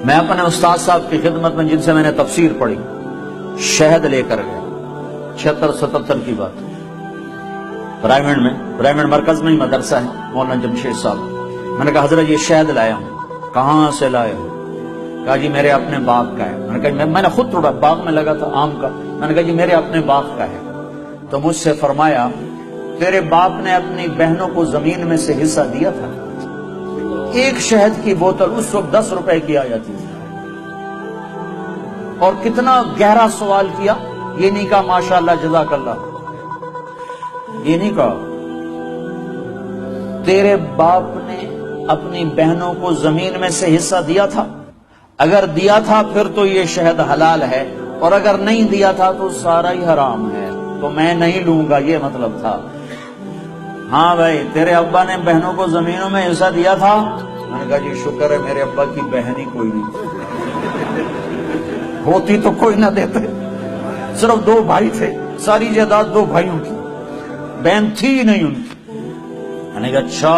میں اپنے استاد صاحب کی خدمت میں جن سے میں نے تفسیر پڑھی شہد لے کر گیا 76-77 کی بات برائمنڈ مرکز میں ہی مدرسہ ہے مولانا جمشید صاحب. میں نے کہا حضرت یہ شہد لایا ہوں. کہاں سے لائے ہو؟ کہا جی میرے اپنے باغ کا ہے. میں نے کہا میں نے خود توڑا, باغ میں لگا تھا آم کا. میں نے کہا جی میرے اپنے باغ کا ہے. تو مجھ سے فرمایا تیرے باپ نے اپنی بہنوں کو زمین میں سے حصہ دیا تھا. ایک شہد کی بوتل اس وقت 10 روپے کی آ جاتی تھی. اور کتنا گہرا سوال کیا. یہ نہیں کہا ماشاءاللہ جزاک اللہ, یہ نہیں کہا تیرے باپ نے اپنی بہنوں کو زمین میں سے حصہ دیا تھا؟ اگر دیا تھا پھر تو یہ شہد حلال ہے, اور اگر نہیں دیا تھا تو سارا ہی حرام ہے, تو میں نہیں لوں گا, یہ مطلب تھا. ہاں بھائی تیرے ابا نے بہنوں کو زمینوں میں حصہ دیا تھا؟ میں نے کہا جی شکر ہے میرے ابا کی بہن ہی کوئی نہیں, ہوتی تو کوئی نہ دیتے. صرف 2 بھائی تھے, ساری جائیداد 2 بھائیوں کی, بہن تھی ہی نہیں ان کی. میں نے کہا اچھا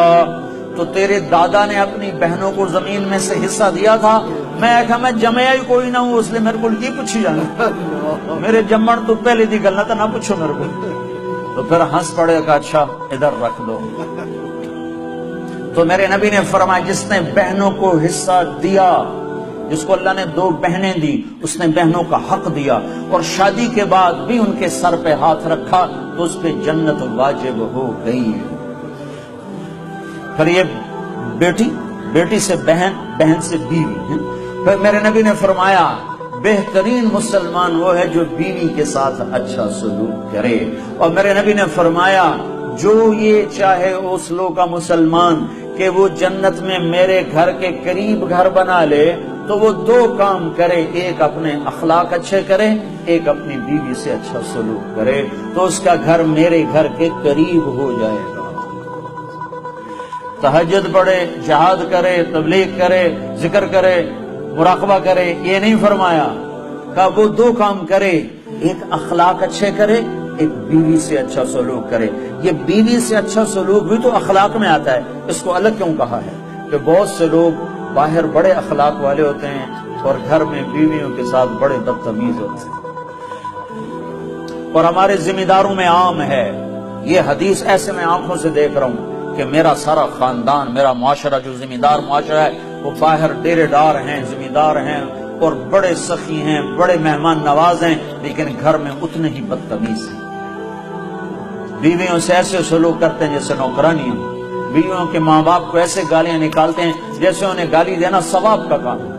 تو تیرے دادا نے اپنی بہنوں کو زمین میں سے حصہ دیا تھا؟ میں کہا میں جمیا ہی کوئی نہ ہوں, اس لیے میرے کو یہ پوچھی جانا, میرے جمن تو پہلے دی گل نہ پوچھو میرے کو. تو پھر ہنس پڑے کہ اچھا ادھر رکھ دو. تو میرے نبی نے فرمایا جس نے بہنوں کو حصہ دیا, جس کو اللہ نے 2 بہنیں دی, اس نے بہنوں کا حق دیا, اور شادی کے بعد بھی ان کے سر پہ ہاتھ رکھا تو اس پہ جنت واجب ہو گئی. پھر یہ بیٹی سے بہن, بہن سے بیوی. پھر میرے نبی نے فرمایا بہترین مسلمان وہ ہے جو بیوی کے ساتھ اچھا سلوک کرے. اور میرے نبی نے فرمایا جو یہ چاہے اس لوگ کا مسلمان کہ وہ جنت میں میرے گھر کے قریب گھر بنا لے تو وہ 2 کام کرے, ایک اپنے اخلاق اچھے کرے, ایک اپنی بیوی سے اچھا سلوک کرے, تو اس کا گھر میرے گھر کے قریب ہو جائے گا. تہجد پڑھے, جہاد کرے, تبلیغ کرے, ذکر کرے, مراقبہ کرے, یہ نہیں فرمایا. کہ وہ 2 کام کرے, ایک اخلاق اچھے کرے, ایک بیوی سے اچھا سلوک کرے. یہ بیوی سے اچھا سلوک بھی تو اخلاق میں آتا ہے, اس کو الگ کیوں کہا ہے؟ کہ بہت سے لوگ باہر بڑے اخلاق والے ہوتے ہیں اور گھر میں بیویوں کے ساتھ بڑے بدتمیز ہوتے ہیں. اور ہمارے ذمہ داروں میں عام ہے یہ حدیث, ایسے میں آنکھوں سے دیکھ رہا ہوں کہ میرا سارا خاندان, میرا معاشرہ جو ذمہ دار معاشرہ ہے, وہ باہر ڈیرے دار ہیں, ذمہ دار ہیں اور بڑے سخی ہیں, بڑے مہمان نواز ہیں, لیکن گھر میں اتنے ہی بدتمیز ہیں. بیویوں سے ایسے سلوک کرتے ہیں جیسے نوکرانی ہوں, بیویوں کے ماں باپ کو ایسے گالیاں نکالتے ہیں جیسے انہیں گالی دینا ثواب کا کام ہے.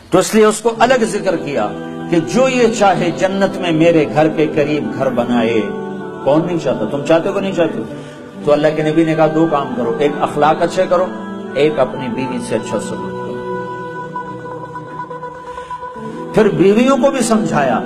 تو اس لیے اس کو الگ ذکر کیا کہ جو یہ چاہے جنت میں میرے گھر کے قریب گھر بنائے. کون نہیں چاہتا؟ تم چاہتے ہو نہیں چاہتے؟ تو اللہ کے نبی نے کہا 2 کام کرو, ایک اخلاق اچھے کرو, ایک اپنی بیوی سے اچھا سلوک کرو. پھر بیویوں کو بھی سمجھایا,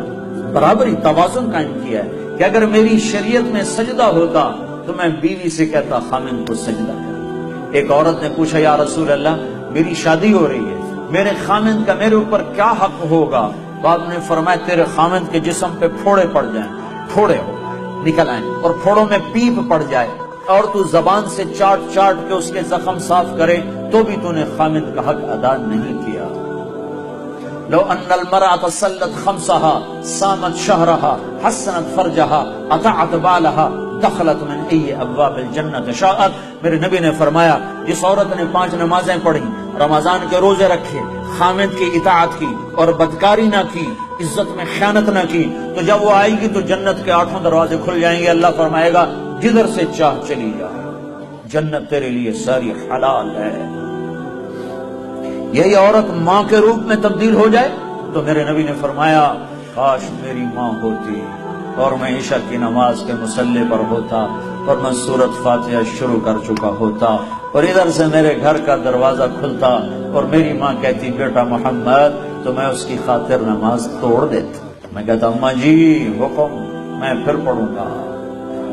برابری توازن قائم کیا ہے کہ اگر میری شریعت میں سجدہ ہوتا تو میں بیوی سے کہتا خامن کو سجدہ کر. ایک عورت نے پوچھا یا رسول اللہ میری شادی ہو رہی ہے, میرے خامن کا میرے اوپر کیا حق ہوگا؟ تو آپ نے فرمایا تیرے خامن کے جسم پہ پھوڑے پڑ جائیں, پھوڑے ہو نکل آئیں, اور پھوڑوں میں پیپ پڑ جائے, اور تو زبان سے چاٹ چاٹ کے اس کے زخم صاف کرے تو بھی تو نے خامن کا حق ادا نہیں کیا. لو ان المرأة صلت 5 صامت شهرها حسنت فرجها اطاعت بالها دخلت من ای ابواب الجنت شاءت. میرے نبی نے فرمایا جس عورت نے 5 نمازیں پڑھی, رمضان کے روزے رکھے, خامد کی اطاعت کی اور بدکاری نہ کی, عزت میں خیانت نہ کی, تو جب وہ آئے گی تو جنت کے 8 دروازے کھل جائیں گے. اللہ فرمائے گا جدھر سے چاہ چلی جا, جنت تیرے لیے ساری حلال ہے. یہی عورت ماں کے روپ میں تبدیل ہو جائے تو میرے نبی نے فرمایا کاش میری ماں ہوتی اور میں عشاء کی نماز کے مصلی پر ہوتا اور میں سورۃ فاتحہ شروع کر چکا ہوتا, اور ادھر سے میرے گھر کا دروازہ کھلتا اور میری ماں کہتی بیٹا محمد, تو میں اس کی خاطر نماز توڑ دیتا. میں کہتا اماں جی حکم, میں پھر پڑھوں گا.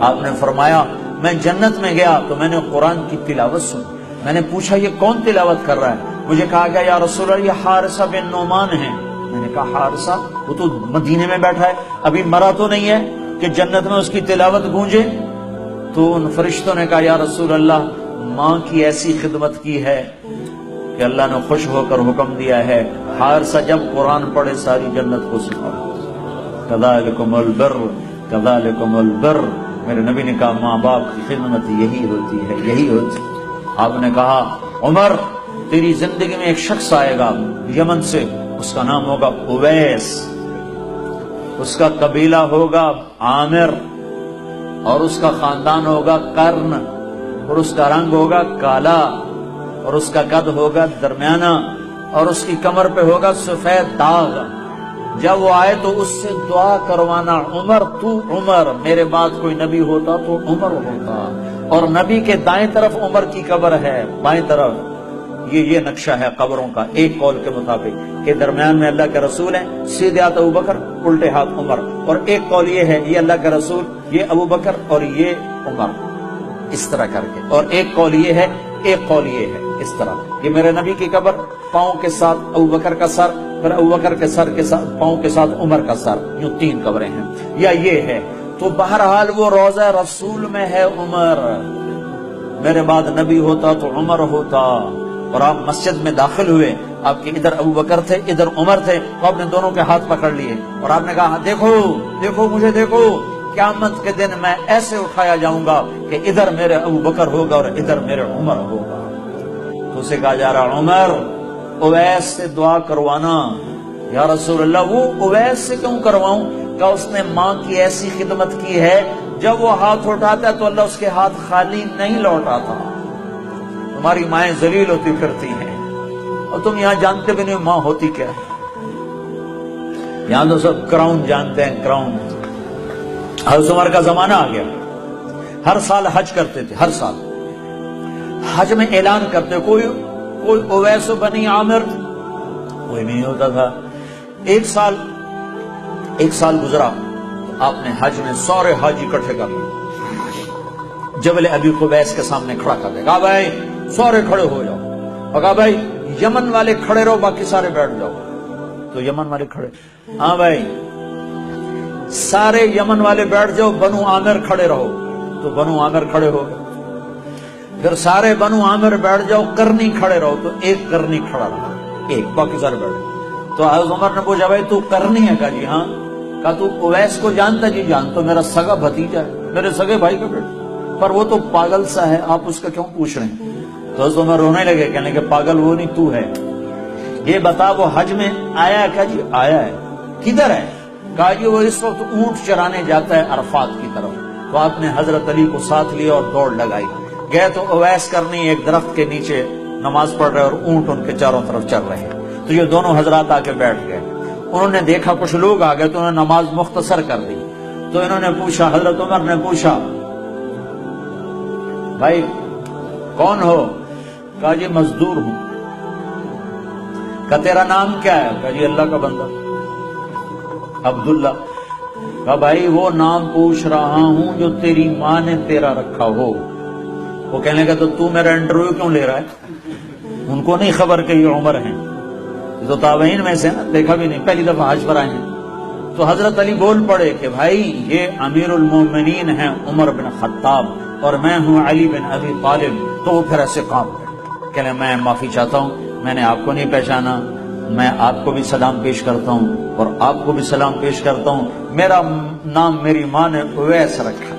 آپ نے فرمایا میں جنت میں گیا تو میں نے قرآن کی تلاوت سنی. میں نے پوچھا یہ کون تلاوت کر رہا ہے؟ مجھے کہا گیا یا رسول اللہ یہ حارثہ بن نعمان ہیں. میں نے کہا حارثہ وہ تو مدینے میں بیٹھا ہے, ابھی مرا تو نہیں ہے کہ جنت میں اس کی تلاوت گونجے. تو ان فرشتوں نے کہا یا رسول اللہ ماں کی ایسی خدمت کی ہے کہ اللہ نے خوش ہو کر حکم دیا ہے حارثہ جب قرآن پڑھے ساری جنت کو سناؤ. کذالکم البر کذالکم البر. میرے نبی نے کہا ماں باپ کی خدمت یہی ہوتی ہے, یہی ہوتی ہے. آپ نے کہا عمر تیری زندگی میں ایک شخص آئے گا یمن سے, اس کا نام ہوگا اویس, اس کا قبیلہ ہوگا عامر, اور اس کا خاندان ہوگا قرن, اور اس کا رنگ ہوگا کالا, اور اس کا قد ہوگا درمیانہ, اور اس کی کمر پہ ہوگا سفید داغ. جب وہ آئے تو اس سے دعا کروانا عمر تو عمر, میرے بعد کوئی نبی ہوتا تو عمر ہوتا. اور نبی کے دائیں طرف عمر کی قبر ہے, بائیں طرف یہ نقشہ ہے قبروں کا. ایک قول کے مطابق کہ درمیان میں اللہ کے رسول ہیں, سیدھے ہاتھ ابو بکر الٹے ہاتھ عمر, اور ایک قول یہ ہے یہ اللہ کے رسول, یہ ابو بکر اور یہ عمر, اس طرح کر کے. اور ایک قول یہ ہے, ایک قول یہ ہے اس طرح, یہ میرے نبی کی قبر, پاؤں کے ساتھ ابو بکر کا سر, پھر ابو بکر کے سر کے ساتھ پاؤں کے ساتھ عمر کا سر, یوں 3 قبریں ہیں, یا یہ ہے. تو بہرحال وہ روضہ رسول میں ہے عمر, میرے بعد نبی ہوتا تو عمر ہوتا. اور آپ مسجد میں داخل ہوئے, آپ کے ادھر ابو بکر تھے ادھر عمر تھے, تو آپ نے دونوں کے ہاتھ پکڑ لیے اور آپ نے کہا دیکھو دیکھو مجھے دیکھو, قیامت کے دن میں ایسے اٹھایا جاؤں گا کہ ادھر میرے ابو بکر ہوگا اور ادھر میرے عمر ہوگا. تو اسے کہا جا رہا عمر اویس سے دعا کروانا. یا رسول اللہ وہ اویس سے کیوں کرواؤں؟ کہ اس نے ماں کی ایسی خدمت کی ہے, جب وہ ہاتھ اٹھاتا ہے تو اللہ اس کے ہاتھ خالی نہیں لوٹاتا. تمہاری مائیں ذلیل ہوتی پھرتی ہیں اور تم یہاں جانتے بھی نہیں ماں ہوتی کیا ہے. یہاں تو سب کراؤن جانتے ہیں, کراؤن. حضرت عمر کا زمانہ آ گیا, ہر سال حج کرتے تھے, ہر سال حج میں اعلان کرتے, کوئی اویس بنی عامر کوئی نہیں ہوتا تھا. ایک سال گزرا, آپ نے حج میں سارے حاجی اکٹھے کر لیے, جبل ابی قبیس کے سامنے کھڑا کر دے, کہا بھائی سارے کھڑے ہو جاؤ, اور کہا بھائی یمن والے کھڑے رہو باقی سارے بیٹھ جاؤ. تو یمن والے کھڑے, ہاں بھائی سارے یمن والے بیٹھ جاؤ, بنو عامر کھڑے رہو. تو بنو عامر کھڑے ہو گئے. پھر سارے بنو عامر بیٹھ جاؤ, کرنی کھڑے رہو. تو ایک کرنی کھڑا رہا, ایک, باقی سارے بیٹھ گئے. تو حضرت عمر نے پوچھا بھائی تو کرنی ہے؟ کہا جی ہاں. کہا تو اویس کو جانتا؟ جی جانتا, میرا سگا بھتیجا ہے, میرے سگے بھائی کا بیٹا, پر وہ تو پاگل سا ہے, آپ اس کا کیوں پوچھ رہے ہیں؟ تو حضرت عمر رونے لگے, کہنے کہ پاگل وہ نہیں تو ہے. یہ بتا وہ حج میں آیا ہے؟ کہا جی آیا ہے. کدھر ہے؟ کہا جی وہ اس وقت اونٹ چرانے جاتا ہے عرفات کی طرف. تو آپ نے حضرت علی کو ساتھ لیا اور دوڑ لگائی. گئے تو اویس کرنی ایک درخت کے نیچے نماز پڑھ رہے اور اونٹ ان کے چاروں طرف چل رہے ہیں. تو یہ دونوں حضرات آ کے بیٹھ گئے. انہوں نے دیکھا کچھ لوگ آ گئے تو انہوں نے نماز مختصر کر دی. تو انہوں نے پوچھا, حضرت عمر نے پوچھا بھائی کون ہو؟ کہا جی مزدور ہوں. کہا تیرا نام کیا ہے؟ کہا جی اللہ کا بندہ عبداللہ. کہا بھائی وہ نام پوچھ رہا ہوں جو تیری ماں نے تیرا رکھا ہو. وہ کہنے لگا تو میرا انٹرویو کیوں لے رہا ہے؟ ان کو نہیں خبر کہ یہ عمر ہیں, یہ تو تابعین میں سے نا, دیکھا بھی نہیں, پہلی دفعہ حج پر آئے ہیں. تو حضرت علی بول پڑے کہ بھائی یہ امیر المومنین ہیں عمر بن خطاب اور میں ہوں علی بن ابی طالب. تو وہ پھر ایسے کام کرے, کہنے میں معافی چاہتا ہوں, میں نے آپ کو نہیں پہچانا, میں آپ کو بھی سلام پیش کرتا ہوں اور آپ کو بھی سلام پیش کرتا ہوں, میرا نام میری ماں نے اویس رکھا.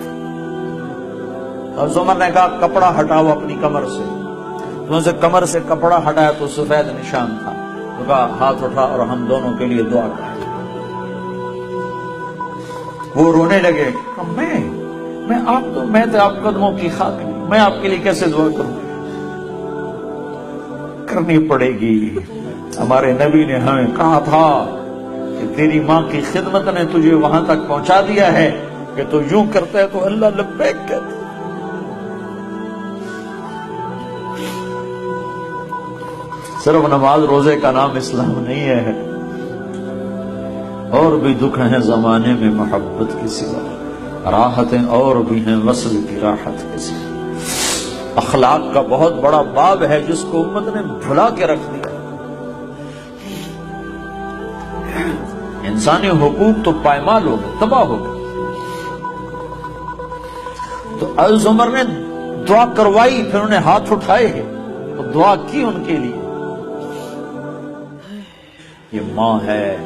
اور عمر نے کہا کپڑا ہٹاؤ اپنی کمر سے. تو اسے کمر سے کپڑا ہٹایا تو سفید نشان تھا. تو کہا ہاتھ اٹھا اور ہم دونوں کے لیے دعا کریں. وہ رونے لگے, میں تو آپ قدموں کی خاک نہیں, میں آپ کے لیے کیسے دعا کروں؟ کرنی پڑے گی. ہمارے نبی نے ہمیں کہا تھا کہ تیری ماں کی خدمت نے تجھے وہاں تک پہنچا دیا ہے کہ تو یوں کرتا ہے تو اللہ لبیک کہتا ہے. صرف نماز روزے کا نام اسلام نہیں ہے, اور بھی دکھ ہیں زمانے میں محبت کے سوا, راحتیں اور بھی ہیں وصل کی راحت کے سوا. اخلاق کا بہت بڑا باب ہے جس کو امت نے بھلا کے رکھ دیا۔ انسانی حقوق تو پائمال ہو گئے، تباہ ہو گئے۔ تو حضرت عمر نے دعا کروائی، پھر انہیں ہاتھ اٹھائے، تو دعا کی ان کے لیے۔ یہ ماں ہے